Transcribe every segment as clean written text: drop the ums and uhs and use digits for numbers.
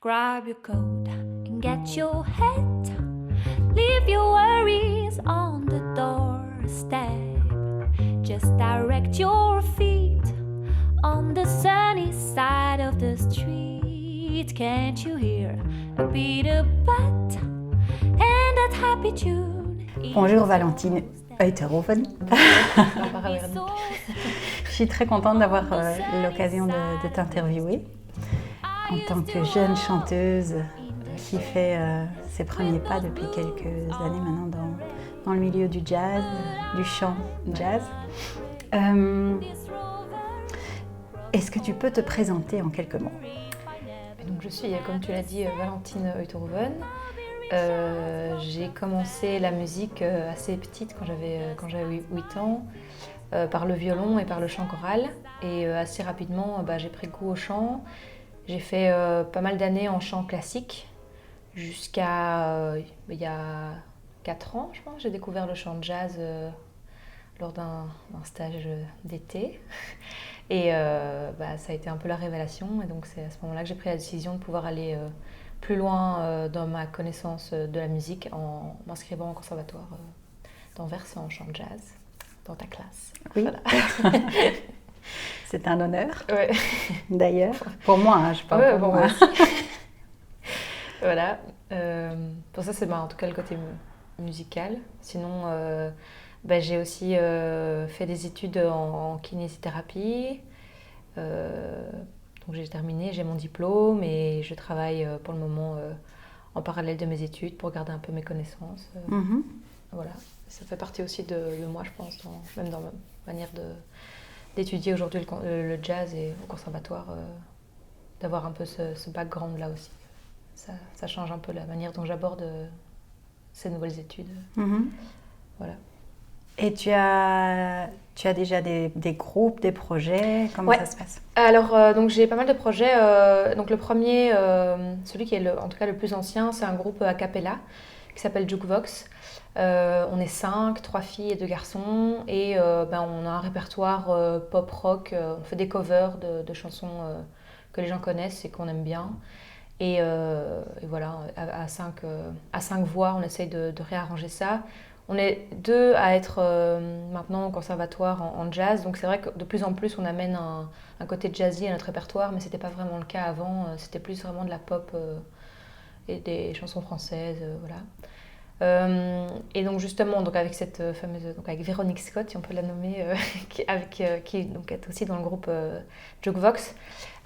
Grab your coat and get your hat. Leave your worries on the doorstep. Just direct your feet on the sunny side of the street. Can't you hear a beat of bat and that happy tune? Bonjour Valentine Uytterhoven. Je suis très contente d'avoir l'occasion de t'interviewer en tant que jeune chanteuse qui fait ses premiers pas depuis quelques années maintenant dans le milieu du jazz, du chant jazz. Est-ce que tu peux te présenter en quelques mots? Donc, je suis, comme tu l'as dit, Valentine Uytterhoven. J'ai commencé la musique assez petite quand j'avais 8 ans, par le violon et par le chant choral. Et assez rapidement, j'ai pris goût au chant. J'ai fait pas mal d'années en chant classique jusqu'à il y a 4 ans, je pense. J'ai découvert le chant jazz lors d'un stage d'été. Et ça a été un peu la révélation. Et donc c'est à ce moment-là que j'ai pris la décision de pouvoir aller plus loin dans ma connaissance de la musique en m'inscrivant au conservatoire d'Anvers en chant jazz, dans ta classe. Oui. Voilà. C'est un honneur, Ouais. D'ailleurs. Pour moi, je parle pour moi. Voilà. Pour ça, c'est en tout cas le côté musical. Sinon, j'ai aussi fait des études en kinésithérapie. Donc j'ai terminé, j'ai mon diplôme et je travaille pour le moment en parallèle de mes études pour garder un peu mes connaissances. Voilà. Ça fait partie aussi de moi, je pense, même dans ma manière d'étudier aujourd'hui le jazz et au conservatoire, d'avoir un peu ce background-là aussi. Ça change un peu la manière dont j'aborde ces nouvelles études. Voilà. Et tu as déjà des groupes, des projets? Comment ça se passe? Alors, donc j'ai pas mal de projets. Donc le premier, celui qui est en tout cas le plus ancien, c'est un groupe a cappella qui s'appelle Jukebox. On est 5, 3 filles et 2 garçons. Et on a un répertoire pop-rock. On fait des covers de chansons que les gens connaissent et qu'on aime bien. Et voilà, à 5 voix, on essaye de réarranger ça. On est 2 à être maintenant au conservatoire en jazz, donc c'est vrai que de plus en plus on amène un côté jazzy à notre répertoire, mais c'était pas vraiment le cas avant, c'était plus vraiment de la pop et des chansons françaises, voilà. Et donc justement, donc avec cette fameuse, donc avec Véronique Scott, si on peut la nommer, qui donc est aussi dans le groupe Jukebox,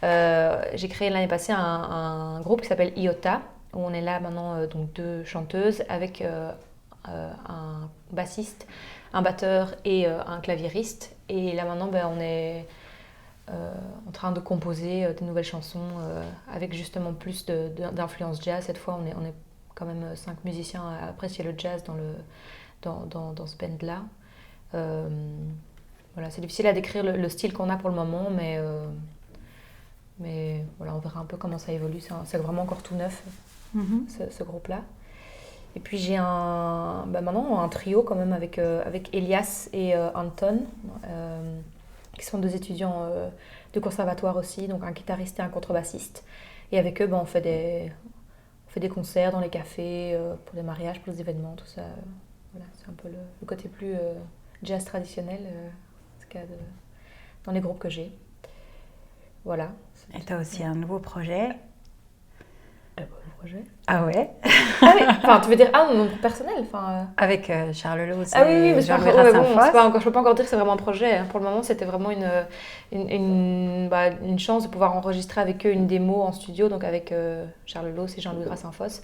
j'ai créé l'année passée un groupe qui s'appelle Iota, où on est là maintenant donc 2 chanteuses avec un bassiste, un batteur et un claviériste. Et là maintenant, on est en train de composer des nouvelles chansons avec justement plus d'influence jazz. Cette fois, on est quand même 5 musiciens à apprécier le jazz dans ce band-là. Voilà, c'est difficile à décrire le style qu'on a pour le moment, mais voilà, on verra un peu comment ça évolue. C'est vraiment encore tout neuf, ce groupe-là. Et puis j'ai maintenant un trio quand même avec Elias et Anton, qui sont 2 étudiants de conservatoire aussi, donc un guitariste et un contrebassiste. Et avec eux, on fait des concerts dans les cafés, pour des mariages, pour des événements, tout ça. Voilà, c'est un peu le côté plus jazz traditionnel, en tout cas dans les groupes que j'ai. Voilà. Et tu as aussi un nouveau projet. Projet. Ah ouais? Ah oui, enfin tu veux dire mon personnel, Avec Charles Lose oui, et mais Jean-Louis Rassin-Fosse. je peux pas encore dire que c'est vraiment un projet. Pour le moment, c'était vraiment une chance de pouvoir enregistrer avec eux une démo en studio, donc avec Charles Lose et Jean-Louis Rassin-Fosse.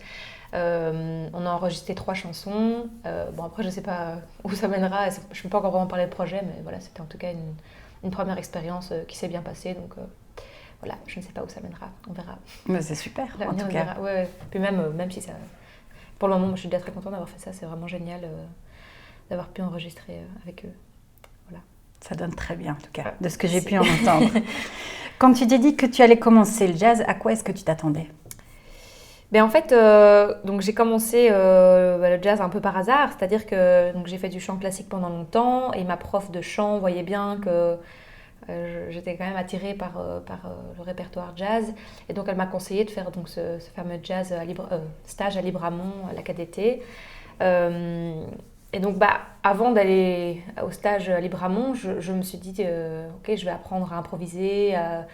On a enregistré 3 chansons. Après, je sais pas où ça mènera. Je peux pas encore vraiment parler de projet, mais voilà, c'était en tout cas une première expérience qui s'est bien passée. Donc voilà, je ne sais pas où ça mènera, on verra. Mais c'est super, en tout cas. Ouais. Puis même si ça... Pour le moment, je suis déjà très contente d'avoir fait ça, c'est vraiment génial d'avoir pu enregistrer avec eux. Voilà. Ça donne très bien, en tout cas, de ce que j'ai pu en entendre. Quand tu t'es dit que tu allais commencer le jazz, à quoi est-ce que tu t'attendais? En fait, donc j'ai commencé le jazz un peu par hasard, c'est-à-dire que donc, j'ai fait du chant classique pendant longtemps et ma prof de chant voyait bien que J'étais quand même attirée par le répertoire jazz. Et donc, elle m'a conseillé de faire donc, ce fameux jazz stage à Libramont, à la KDT. Et donc, avant d'aller au stage à Libramont, je me suis dit, ok, je vais apprendre à improviser, à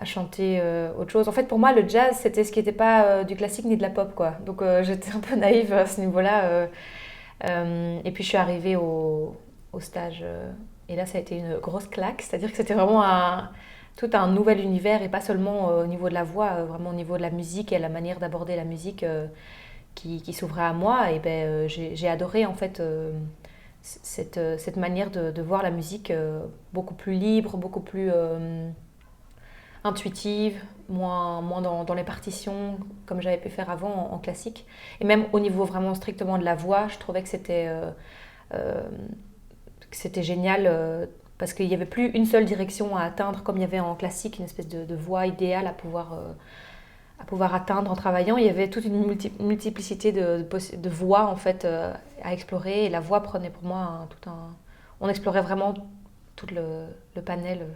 chanter autre chose. En fait, pour moi, le jazz, c'était ce qui n'était pas du classique ni de la pop, quoi. Donc, j'étais un peu naïve à ce niveau-là. Et puis, je suis arrivée au stage. Et là, ça a été une grosse claque. C'est-à-dire que c'était vraiment tout un nouvel univers et pas seulement au niveau de la voix, vraiment au niveau de la musique et la manière d'aborder la musique qui s'ouvrait à moi. Et j'ai adoré en fait cette manière de voir la musique beaucoup plus libre, beaucoup plus intuitive, moins dans les partitions comme j'avais pu faire avant en classique. Et même au niveau vraiment strictement de la voix, je trouvais que c'était génial parce qu'il n'y avait plus une seule direction à atteindre comme il y avait en classique, une espèce de voix idéale à pouvoir atteindre en travaillant. Il y avait toute une multiplicité de voix en fait à explorer et la voix prenait pour moi on explorait vraiment tout le panel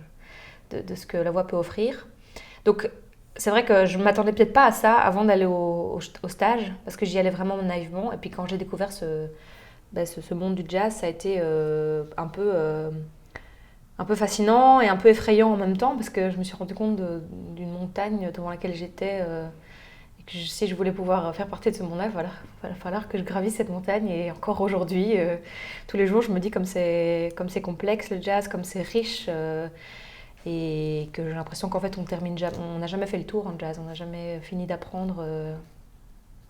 de ce que la voix peut offrir. Donc c'est vrai que je ne m'attendais peut-être pas à ça avant d'aller au stage parce que j'y allais vraiment naïvement et puis quand j'ai découvert ce monde du jazz, ça a été un peu fascinant et un peu effrayant en même temps parce que je me suis rendu compte d'une montagne devant laquelle j'étais et que si je voulais pouvoir faire partie de ce monde-là, il va falloir que je gravisse cette montagne et encore aujourd'hui, tous les jours, je me dis comme c'est complexe le jazz, comme c'est riche et que j'ai l'impression qu'en fait on n'a jamais fait le tour en jazz, on n'a jamais fini d'apprendre.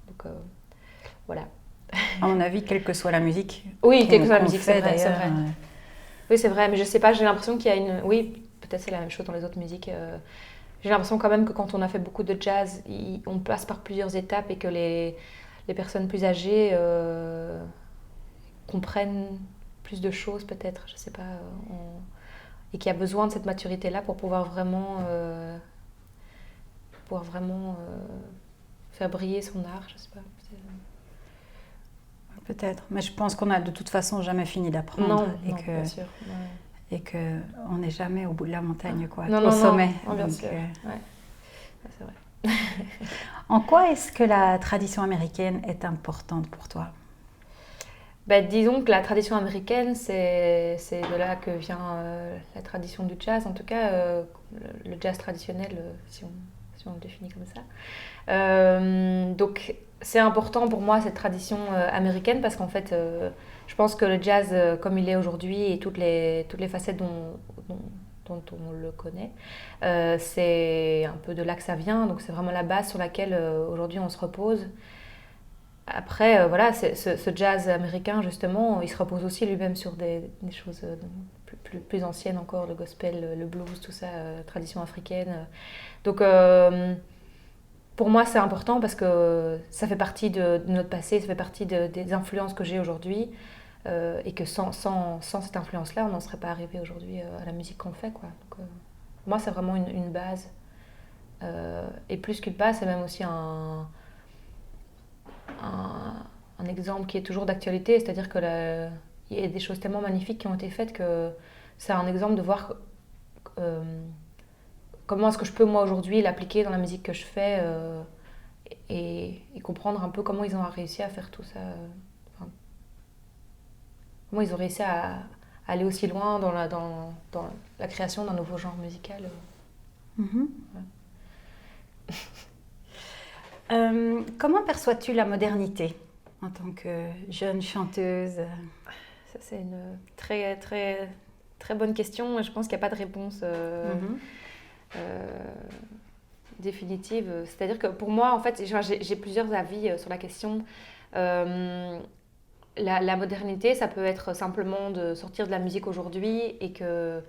Donc voilà. À mon avis, quelle que soit la musique. Oui, quelle que soit la musique, c'est vrai. Oui, c'est vrai, mais je sais pas, j'ai l'impression qu'il y a une... Oui, peut-être c'est la même chose dans les autres musiques. J'ai l'impression quand même que quand on a fait beaucoup de jazz, on passe par plusieurs étapes et que les personnes plus âgées comprennent plus de choses peut-être, je sais pas. Et qu'il y a besoin de cette maturité-là pour pouvoir vraiment faire briller son art, je sais pas. Peut-être, mais je pense qu'on a de toute façon jamais fini d'apprendre. Non, bien sûr. Ouais. Et qu'on n'est jamais au bout de la montagne, quoi, au sommet. Non, bien sûr. Ouais. C'est vrai. En quoi est-ce que la tradition américaine est importante pour toi ? Disons que la tradition américaine, c'est de là que vient la tradition du jazz, en tout cas le jazz traditionnel, si on le définit comme ça. Donc c'est important pour moi cette tradition américaine parce qu'en fait je pense que le jazz comme il est aujourd'hui et toutes les facettes dont on le connaît, c'est un peu de là que ça vient, donc c'est vraiment la base sur laquelle aujourd'hui on se repose. Après, voilà, ce jazz américain, justement, il se repose aussi lui-même sur des choses plus anciennes encore, le gospel, le blues, tout ça, tradition africaine. Donc, pour moi, c'est important parce que ça fait partie de notre passé, ça fait partie des influences que j'ai aujourd'hui. Et que sans cette influence-là, on n'en serait pas arrivé aujourd'hui à la musique qu'on fait, quoi. Donc, pour moi, c'est vraiment une base. Et plus qu'une base, c'est même aussi un exemple qui est toujours d'actualité, c'est-à-dire qu'il y a des choses tellement magnifiques qui ont été faites que c'est un exemple de voir comment est-ce que je peux moi aujourd'hui l'appliquer dans la musique que je fais et comprendre un peu comment ils ont réussi à faire tout ça, comment ils ont réussi à aller aussi loin dans la création d'un nouveau genre musical. Mm-hmm. Ouais. Comment perçois-tu la modernité en tant que jeune chanteuse ? Ça, c'est une très, très, très bonne question. Je pense qu'il n'y a pas de réponse définitive. C'est-à-dire que pour moi, en fait, j'ai plusieurs avis sur la question. La modernité, ça peut être simplement de sortir de la musique aujourd'hui et que,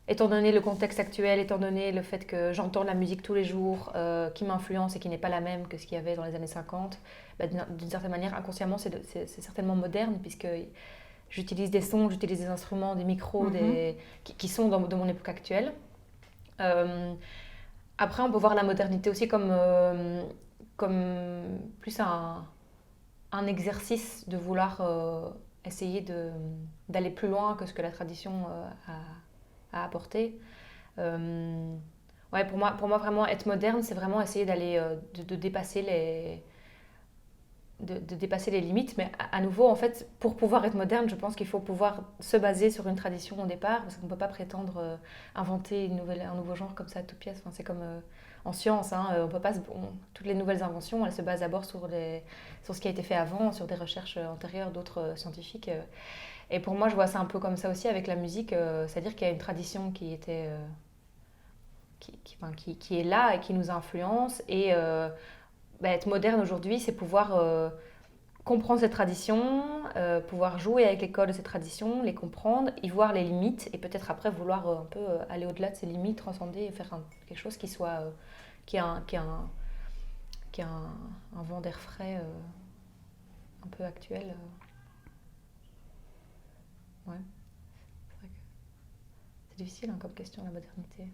étant donné le contexte actuel, étant donné le fait que j'entends la musique tous les jours, qui m'influence et qui n'est pas la même que ce qu'il y avait dans les années 50, d'une certaine manière, inconsciemment, c'est certainement moderne puisque j'utilise des sons, j'utilise des instruments, des micros qui sont de mon époque actuelle. Après, on peut voir la modernité aussi comme plus un exercice de vouloir essayer d'aller plus loin que ce que la tradition a apporté. Ouais, pour moi, vraiment, être moderne, c'est vraiment essayer d'aller, de dépasser de dépasser les limites. Mais à nouveau, en fait, pour pouvoir être moderne, je pense qu'il faut pouvoir se baser sur une tradition au départ, parce qu'on ne peut pas prétendre inventer un nouveau genre comme ça à toute pièce. Enfin, c'est comme en science, hein, on peut pas, toutes les nouvelles inventions, elles se basent d'abord sur ce qui a été fait avant, sur des recherches antérieures d'autres scientifiques. Et pour moi, je vois ça un peu comme ça aussi avec la musique, c'est-à-dire qu'il y a une tradition qui était... qui est là et qui nous influence. Et être moderne aujourd'hui, c'est pouvoir comprendre cette tradition, pouvoir jouer avec les codes de cette tradition, les comprendre, y voir les limites et peut-être après vouloir un peu aller au-delà de ces limites, transcender et faire quelque chose qui soit qui a un vent d'air frais un peu actuel. Ouais. C'est vrai que c'est difficile, hein, comme question, la modernité.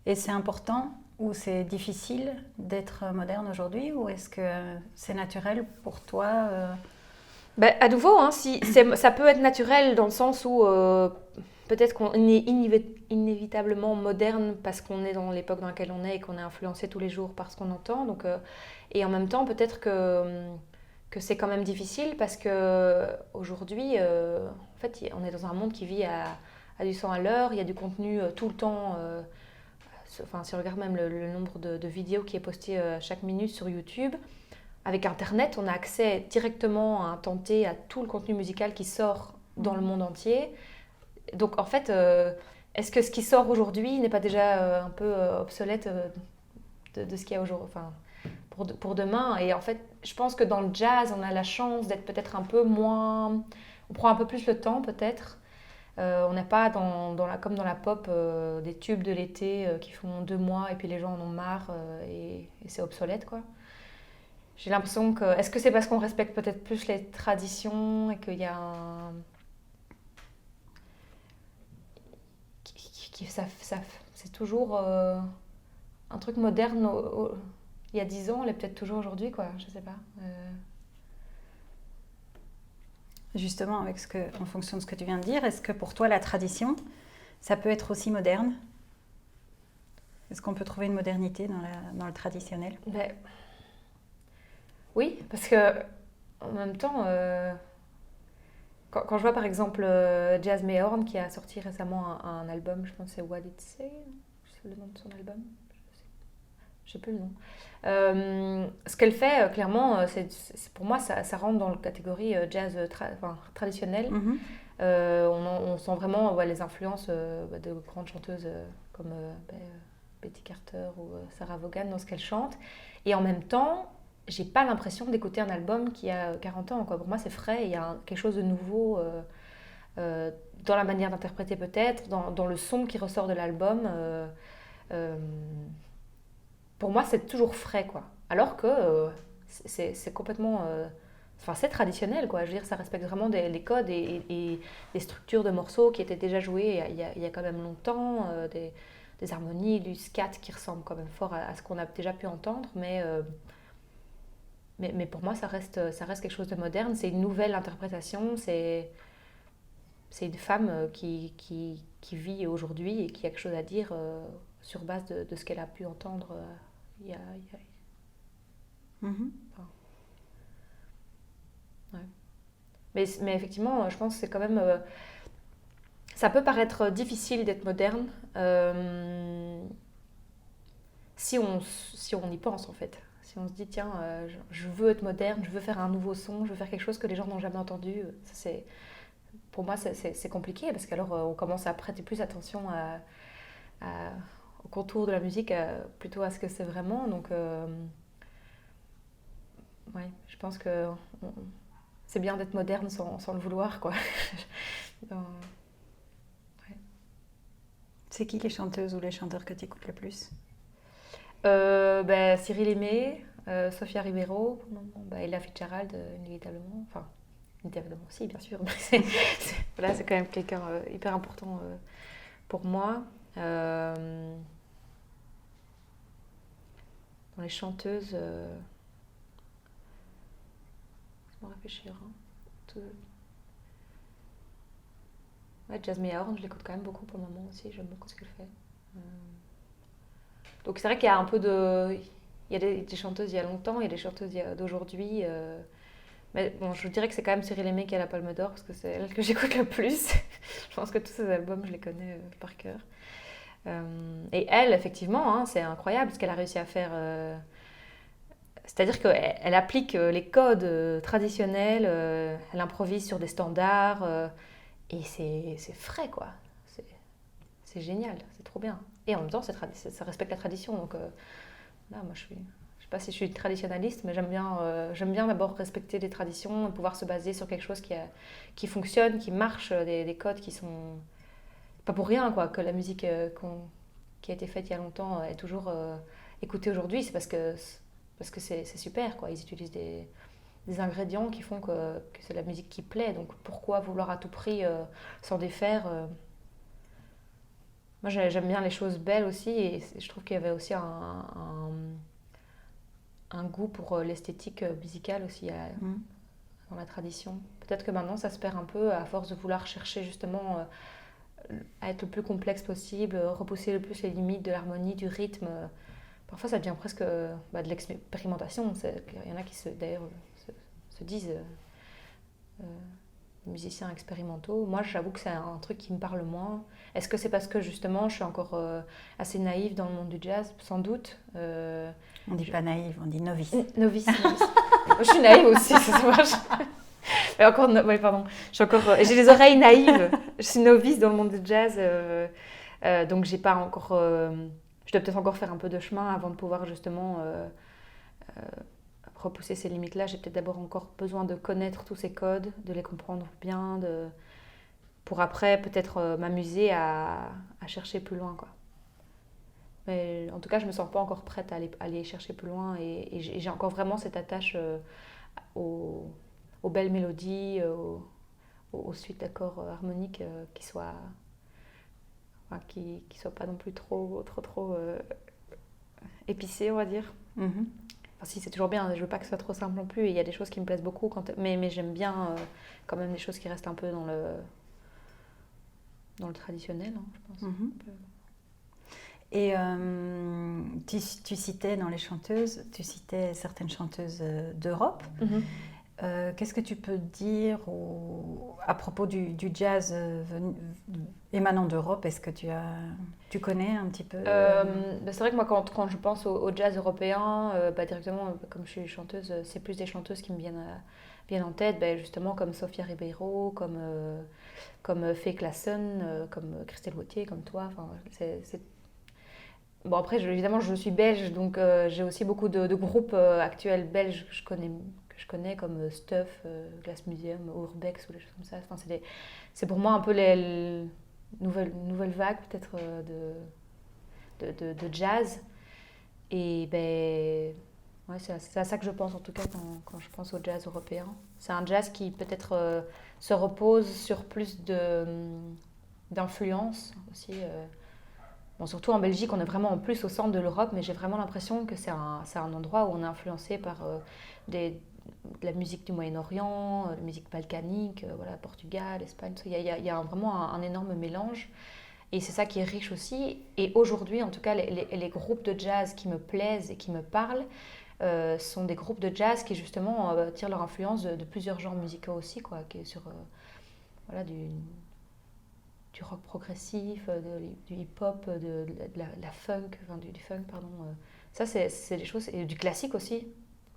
Et c'est important ou c'est difficile d'être moderne aujourd'hui, ou est-ce que c'est naturel pour toi À nouveau, hein, ça peut être naturel dans le sens où peut-être qu'on est inévitablement moderne parce qu'on est dans l'époque dans laquelle on est et qu'on est influencé tous les jours par ce qu'on entend. Donc, et en même temps, peut-être que c'est quand même difficile parce qu'aujourd'hui, en fait, on est dans un monde qui vit à du 100 à l'heure, il y a du contenu tout le temps. Si on regarde même le nombre de vidéos qui est posté chaque minute sur YouTube, avec Internet, on a accès directement à un temps T à tout le contenu musical qui sort dans le monde entier. Donc en fait, est-ce que ce qui sort aujourd'hui n'est pas déjà un peu obsolète de ce qu'il y a aujourd'hui, enfin, pour demain? Et en fait, je pense que dans le jazz, on a la chance d'être peut-être un peu moins... On prend un peu plus le temps peut-être. On n'a pas, comme dans la pop, des tubes de l'été qui font 2 mois et puis les gens en ont marre et c'est obsolète, quoi. J'ai l'impression que... Est-ce que c'est parce qu'on respecte peut-être plus les traditions et qu'il y a un... c'est toujours un truc moderne il y a 10 ans, elle est peut-être toujours aujourd'hui, quoi. Je sais pas. Justement, en fonction de ce que tu viens de dire, est-ce que pour toi la tradition, ça peut être aussi moderne? Est-ce qu'on peut trouver une modernité dans le traditionnel? Oui, parce que en même temps, quand je vois par exemple Jazz Mayhorn qui a sorti récemment un album, je pense que c'est What It Say, c'est le nom de son album, je sais plus le nom. Ce qu'elle fait, clairement, pour moi, ça rentre dans la catégorie jazz traditionnel. Mm-hmm. On sent vraiment les influences de grandes chanteuses comme Betty Carter ou Sarah Vaughan dans ce qu'elle chante. Et en même temps, j'ai pas l'impression d'écouter un album qui a 40 ans, quoi. Pour moi, c'est frais, il y a quelque chose de nouveau dans la manière d'interpréter peut-être, dans le son qui ressort de l'album. Pour moi, c'est toujours frais, quoi. Alors que c'est complètement... c'est traditionnel, quoi. Je veux dire, ça respecte vraiment les codes et les structures de morceaux qui étaient déjà joués il y a quand même longtemps, des harmonies, du scat qui ressemble quand même fort à ce qu'on a déjà pu entendre, mais pour moi, ça reste quelque chose de moderne. C'est une nouvelle interprétation. C'est une femme qui vit aujourd'hui et qui a quelque chose à dire sur base de ce qu'elle a pu entendre il y a... Mm-hmm. Enfin, ouais. Mais effectivement, je pense que c'est quand même... ça peut paraître difficile d'être moderne si on y pense, en fait. Si on se dit, tiens, je veux être moderne, je veux faire un nouveau son, je veux faire quelque chose que les gens n'ont jamais entendu, pour moi, c'est compliqué parce qu'alors on commence à prêter plus attention au contour de la musique plutôt à ce que c'est vraiment. Donc, ouais, je pense que c'est bien d'être moderne sans le vouloir, quoi. Ouais. C'est qui les chanteuses ou les chanteurs que tu écoutes le plus? Cyril Aimé, Sofia Ribeiro, Ella Fitzgerald, inévitablement. Enfin, inévitablement, si, bien sûr. Là, c'est quand même quelqu'un hyper important pour moi. Dans les chanteuses, laisse-moi réfléchir. Hein. Ouais, Jazz Mayhorn, je l'écoute quand même beaucoup pour le moment aussi. J'aime beaucoup ce qu'elle fait. Donc c'est vrai qu'il y a un peu de... Il y a des chanteuses il y a longtemps, il y a des chanteuses d'aujourd'hui. Mais bon, je vous dirais que c'est quand même Cyril Aimé qui a la Palme d'Or parce que c'est elle que j'écoute le plus. Je pense que tous ses albums, je les connais par cœur. Et elle, effectivement, hein, c'est incroyable ce qu'elle a réussi à faire. C'est-à-dire qu'elle applique les codes traditionnels, elle improvise sur des standards et c'est frais, quoi. C'est génial, c'est trop bien. Et en même temps, ça respecte la tradition. Donc là, moi, je sais pas si je suis traditionnaliste, mais j'aime bien d'abord respecter les traditions et pouvoir se baser sur quelque chose qui fonctionne, qui marche, des codes qui sont... Pas pour rien, quoi, que la musique qui a été faite il y a longtemps est toujours écoutée aujourd'hui. C'est parce que c'est super, quoi. Ils utilisent des ingrédients qui font que c'est la musique qui plaît. Donc pourquoi vouloir à tout prix s'en défaire Moi, j'aime bien les choses belles aussi, et je trouve qu'il y avait aussi un goût pour l'esthétique musicale aussi dans la tradition. Peut-être que maintenant, ça se perd un peu à force de vouloir chercher justement à être le plus complexe possible, repousser le plus les limites de l'harmonie, du rythme. Parfois, ça devient presque de l'expérimentation. Il y en a qui d'ailleurs se disent musiciens expérimentaux. Moi, j'avoue que c'est un truc qui me parle moins. Est-ce que c'est parce que justement, je suis encore assez naïve dans le monde du jazz? Sans doute. On dit pas naïve, on dit novice. Novice. Moi, je suis naïve aussi, ça se marche. Mais encore, oui, pardon. J'ai les oreilles naïves. Je suis novice dans le monde du jazz, donc j'ai pas encore. Je dois peut-être encore faire un peu de chemin avant de pouvoir justement repousser ces limites-là. J'ai peut-être d'abord encore besoin de connaître tous ces codes, de les comprendre bien, pour après peut-être m'amuser à chercher plus loin, quoi. Mais en tout cas, je me sens pas encore prête à aller chercher plus loin, et j'ai encore vraiment cette attache aux belles mélodies, aux suites d'accords harmoniques qui soient pas non plus trop épicées, on va dire. Mm-hmm. Enfin, si, c'est toujours bien, je veux pas que ce soit trop simple non plus, et il y a des choses qui me plaisent beaucoup, mais j'aime bien quand même des choses qui restent un peu dans le traditionnel, hein, je pense. Mm-hmm. Et tu citais dans les chanteuses, tu citais certaines chanteuses d'Europe. Mm-hmm. Qu'est-ce que tu peux dire à propos du jazz émanant d'Europe? Est-ce que tu connais un petit peu C'est vrai que moi, quand je pense au jazz européen, directement, comme je suis chanteuse, c'est plus des chanteuses qui me viennent en tête, justement comme Sofia Ribeiro, comme Faye Klassen, comme Christelle Gauthier, comme toi. Enfin, Bon, après, évidemment, je suis belge, donc j'ai aussi beaucoup de groupes actuels belges que je connais comme Stuff, Glass Museum, Urbex ou des choses comme ça. Enfin, c'est pour moi un peu les nouvelles vagues peut-être de jazz. Et ouais, c'est à ça que je pense en tout cas quand je pense au jazz européen. C'est un jazz qui peut-être se repose sur plus d'influence aussi. Bon, surtout en Belgique, on est vraiment en plus au centre de l'Europe, mais j'ai vraiment l'impression que c'est un endroit où on est influencé par de la musique du Moyen-Orient, la musique balkanique, voilà, Portugal, Espagne. Il y a vraiment un énorme mélange, et c'est ça qui est riche aussi. Et aujourd'hui, en tout cas, les groupes de jazz qui me plaisent et qui me parlent sont des groupes de jazz qui justement tirent leur influence de plusieurs genres musicaux aussi, quoi, qui est sur voilà, du rock progressif, du hip-hop, de la funk, enfin du funk, pardon. Ça, c'est des choses, et du classique aussi,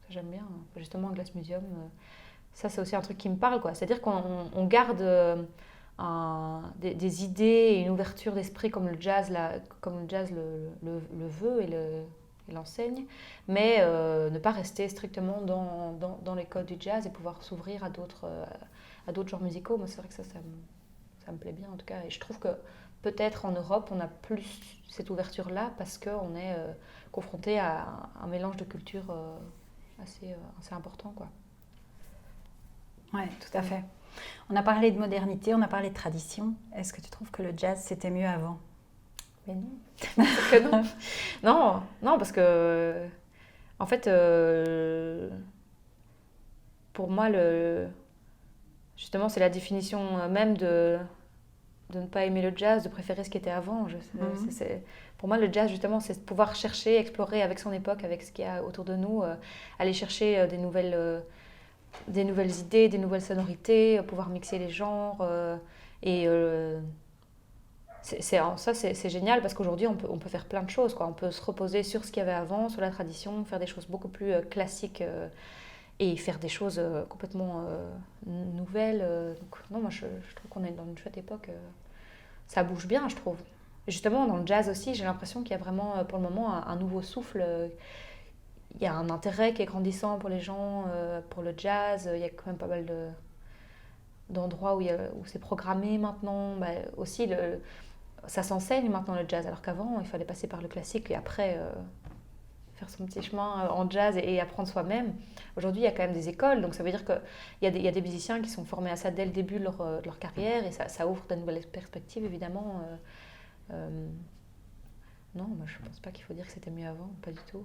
ça j'aime bien, justement, Glass Museum. Ça, c'est aussi un truc qui me parle, quoi. C'est-à-dire qu'on garde des idées et une ouverture d'esprit comme le jazz le veut et l'enseigne, mais ne pas rester strictement dans les codes du jazz et pouvoir s'ouvrir à d'autres genres musicaux. Moi, c'est vrai que ça me plaît bien en tout cas, et je trouve que peut-être en Europe on a plus cette ouverture là parce qu'on est confronté à un mélange de cultures assez important, quoi. Ouais, tout à fait. On a parlé de modernité, on a parlé de tradition. Est-ce que tu trouves que le jazz c'était mieux avant? Mais non, que non. Non, parce que en fait pour moi justement c'est la définition même de ne pas aimer le jazz, de préférer ce qui était avant. Pour moi, le jazz, justement, c'est de pouvoir chercher, explorer avec son époque, avec ce qu'il y a autour de nous, aller chercher des nouvelles idées, des nouvelles sonorités, pouvoir mixer les genres. C'est génial parce qu'aujourd'hui, on peut faire plein de choses, quoi. On peut se reposer sur ce qu'il y avait avant, sur la tradition, faire des choses beaucoup plus classiques et faire des choses complètement nouvelles. Donc, non, moi, je trouve qu'on est dans une chouette époque. Ça bouge bien, je trouve. Et justement, dans le jazz aussi, j'ai l'impression qu'il y a vraiment, pour le moment, un nouveau souffle. Il y a un intérêt qui est grandissant pour les gens, pour le jazz. Il y a quand même pas mal d'endroits où c'est programmé maintenant. Bah, aussi, ça s'enseigne maintenant le jazz, alors qu'avant, il fallait passer par le classique et après faire son petit chemin en jazz et apprendre soi-même. Aujourd'hui, il y a quand même des écoles, donc ça veut dire qu'il y a des musiciens qui sont formés à ça dès le début de leur carrière et ça ouvre de nouvelles perspectives, évidemment. Non, moi je pense pas qu'il faut dire que c'était mieux avant, pas du tout.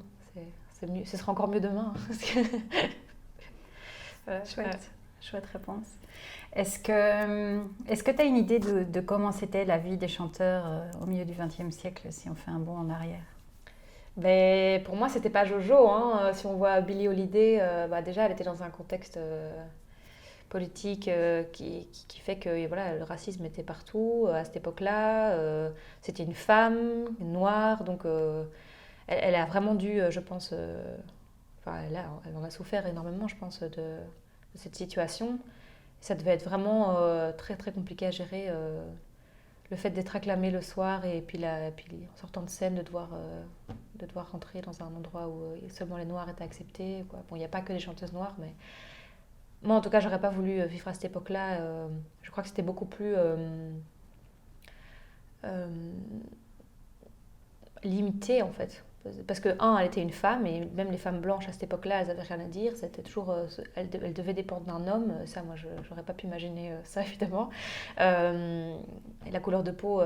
C'est mieux, ce sera encore mieux demain. Chouette réponse. Est-ce que tu as une idée de comment c'était la vie des chanteurs au milieu du XXe siècle, si on fait un bond en arrière? Ben, pour moi, c'était pas Jojo. Hein. Si on voit Billie Holiday, déjà, elle était dans un contexte politique qui fait que voilà, le racisme était partout à cette époque-là. C'était une femme, une noire, donc elle a vraiment dû, je pense, elle en a souffert énormément, je pense, de cette situation. Ça devait être vraiment très très compliqué à gérer. Le fait d'être acclamé le soir et puis en sortant de scène de devoir rentrer dans un endroit où seulement les noirs étaient acceptés, quoi. Bon, il n'y a pas que des chanteuses noires, mais moi en tout cas j'aurais pas voulu vivre à cette époque-là. Je crois que c'était beaucoup plus limité en fait. Parce que, elle était une femme, et même les femmes blanches à cette époque-là, elles n'avaient rien à dire. C'était toujours, elles devaient dépendre d'un homme. Ça, moi, je n'aurais pas pu imaginer ça, évidemment. Et la couleur de peau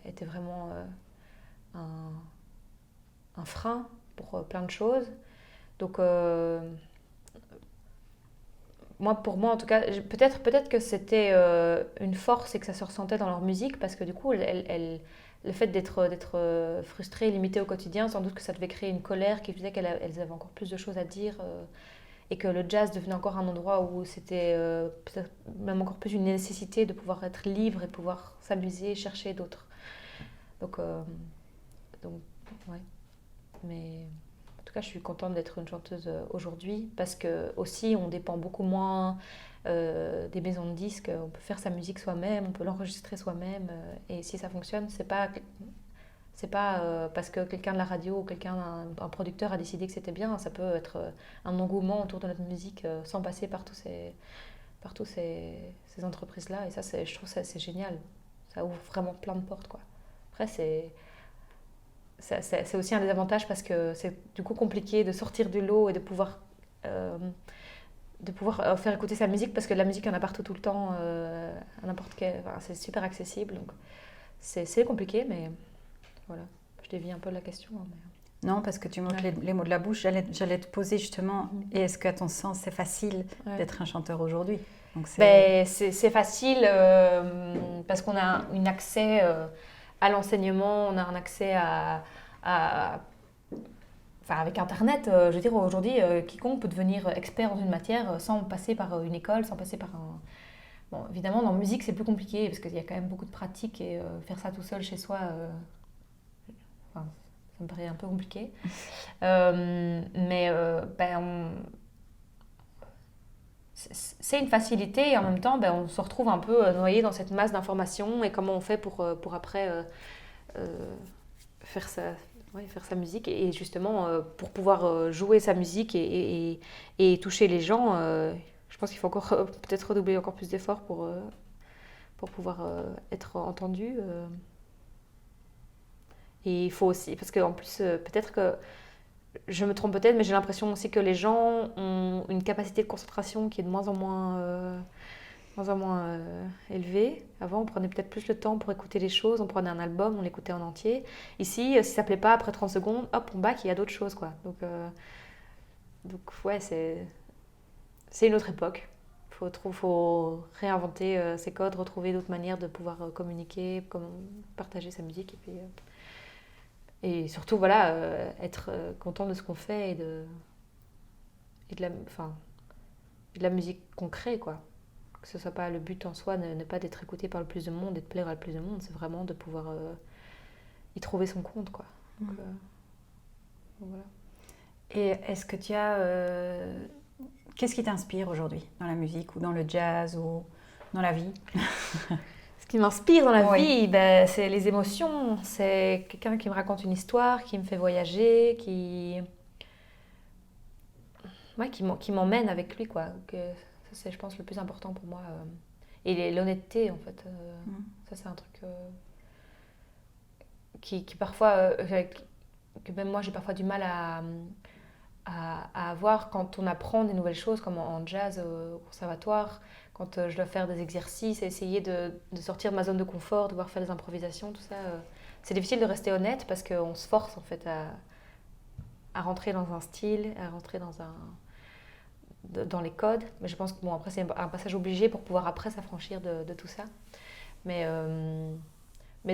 était vraiment un frein pour plein de choses. Donc, pour moi, en tout cas, peut-être que c'était une force et que ça se ressentait dans leur musique, parce que du coup, le fait d'être frustrée, limitée au quotidien, sans doute que ça devait créer une colère qui faisait qu'elles avaient encore plus de choses à dire et que le jazz devenait encore un endroit où c'était peut-être même encore plus une nécessité de pouvoir être libre et pouvoir s'amuser, chercher d'autres. Donc ouais. Mais en tout cas, je suis contente d'être une chanteuse aujourd'hui parce que aussi on dépend beaucoup moins des maisons de disques. On peut faire sa musique soi-même, on peut l'enregistrer soi-même et si ça fonctionne, c'est pas parce que quelqu'un de la radio ou un producteur a décidé que c'était bien. Ça peut être un engouement autour de notre musique sans passer par toutes ces entreprises-là. Et ça, je trouve ça c'est génial. Ça ouvre vraiment plein de portes, quoi. Après, c'est aussi un des avantages parce que c'est du coup compliqué de sortir du lot et de pouvoir faire écouter sa musique parce que la musique, il y en a partout tout le temps, à n'importe quel... Enfin, c'est super accessible. Donc c'est compliqué, mais voilà. Je dévie un peu la question. Hein, mais... Non, parce que tu m'ôtes les mots de la bouche. J'allais te poser justement, et est-ce qu'à ton sens, c'est facile d'être un chanteur aujourd'hui? C'est facile parce qu'on a un accès à l'enseignement, on a un accès avec Internet, je veux dire, aujourd'hui, quiconque peut devenir expert dans une matière sans passer par une école, sans passer par un... Bon, évidemment, dans la musique, c'est plus compliqué parce qu'il y a quand même beaucoup de pratiques et faire ça tout seul chez soi, ça me paraît un peu compliqué. C'est une facilité et en même temps, on se retrouve un peu noyé dans cette masse d'informations et comment on fait pour après faire sa musique et justement pour pouvoir jouer sa musique et toucher les gens, je pense qu'il faut encore peut-être redoubler encore plus d'efforts pour pouvoir être entendu. Et il faut aussi, parce qu'en plus, peut-être que je me trompe peut-être, mais j'ai l'impression aussi que les gens ont une capacité de concentration qui est de moins en moins élevée. Avant, on prenait peut-être plus le temps pour écouter les choses, on prenait un album, on l'écoutait en entier. Ici, si ça ne plaît pas, après 30 secondes, hop, on back, il y a d'autres choses, quoi. Donc ouais, c'est une autre époque. Il faut réinventer ses codes, retrouver d'autres manières de pouvoir communiquer, partager sa musique. Et puis, Et surtout, voilà, être content de ce qu'on fait et de la musique qu'on crée, quoi. Que ce soit pas le but en soi, ne pas d'être écouté par le plus de monde et de plaire à le plus de monde, c'est vraiment de pouvoir y trouver son compte, quoi. Donc, voilà. Et est-ce que tu as... qu'est-ce qui t'inspire aujourd'hui dans la musique ou dans le jazz ou dans la vie? Ce qui m'inspire dans la Oui. vie, c'est les émotions. C'est quelqu'un qui me raconte une histoire, qui me fait voyager, qui m'emmène avec lui, quoi. Ça, c'est, je pense, le plus important pour moi. Et l'honnêteté, en fait. Ça, c'est un truc qui parfois... que même moi, j'ai parfois du mal à avoir quand on apprend des nouvelles choses, comme en jazz au conservatoire, quand je dois faire des exercices, essayer de sortir de ma zone de confort, devoir faire des improvisations, tout ça. C'est difficile de rester honnête parce qu'on se force en fait à rentrer dans un style, à rentrer dans les codes. Mais je pense que bon, après c'est un passage obligé pour pouvoir après s'affranchir de tout ça. Mais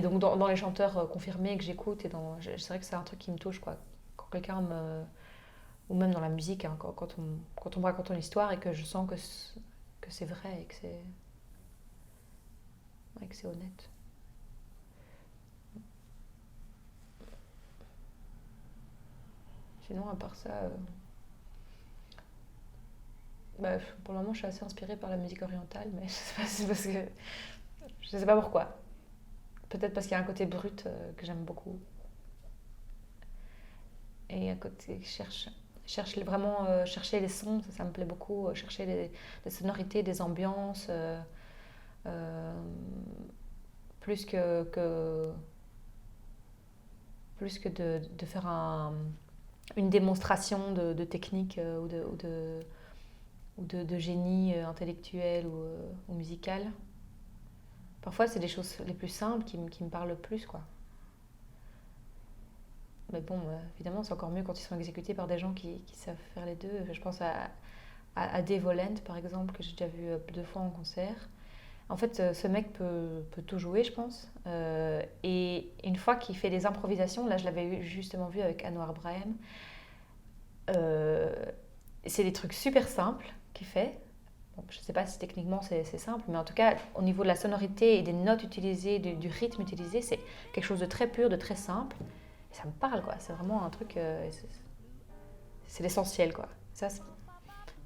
donc dans les chanteurs confirmés que j'écoute, c'est vrai que c'est un truc qui me touche, quoi. Quand quelqu'un me... Ou même dans la musique, hein, quand on me raconte une histoire et que je sens que c'est vrai et que c'est honnête. Sinon, à part ça, pour le moment, je suis assez inspirée par la musique orientale, mais c'est parce que je sais pas pourquoi. Peut-être parce qu'il y a un côté brut que j'aime beaucoup. Et un côté chercher les sons, ça me plaît beaucoup, chercher les sonorités, des ambiances, plus que de faire une démonstration de technique ou de génie intellectuel ou musical. Parfois, c'est des choses les plus simples qui me parlent le plus, quoi. Mais bon, évidemment, c'est encore mieux quand ils sont exécutés par des gens qui savent faire les deux. Je pense à Dave Holland, par exemple, que j'ai déjà vu 2 fois en concert. En fait, ce mec peut tout jouer, je pense. Et une fois qu'il fait des improvisations, là, je l'avais justement vu avec Anwar Brahim, c'est des trucs super simples qu'il fait. Bon, je ne sais pas si techniquement c'est simple, mais en tout cas, au niveau de la sonorité et des notes utilisées, du rythme utilisé, c'est quelque chose de très pur, de très simple. Ça me parle, quoi. C'est vraiment un truc... c'est l'essentiel, quoi. Ça,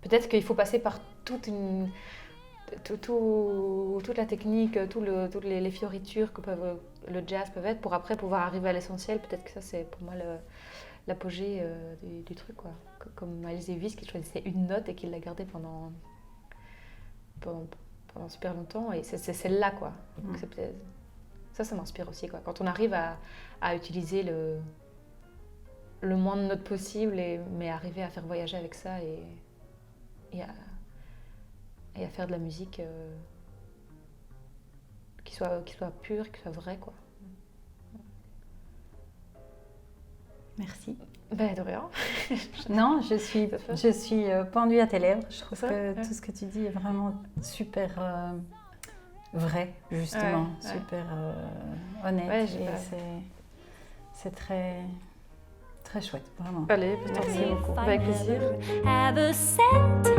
peut-être qu'il faut passer par toute la technique, toutes les fioritures que le jazz peut être pour après pouvoir arriver à l'essentiel. Peut-être que ça, c'est pour moi l'apogée du truc, quoi. Comme Miles Davis qui choisissait une note et qui l'a gardée pendant super longtemps. Et c'est celle-là, quoi. Donc, ça m'inspire aussi, quoi. Quand on arrive à utiliser le moins de notes possible, mais arriver à faire voyager avec ça et à faire de la musique qui soit pure, qui soit vraie, quoi. Merci. De rien. Non, je suis pendue à tes lèvres. Je trouve que ouais. tout ce que tu dis est vraiment super vrai, justement, Ouais. super honnête. Ouais, et c'est très, très chouette, vraiment. Allez, Merci beaucoup. Avec plaisir. Have a scent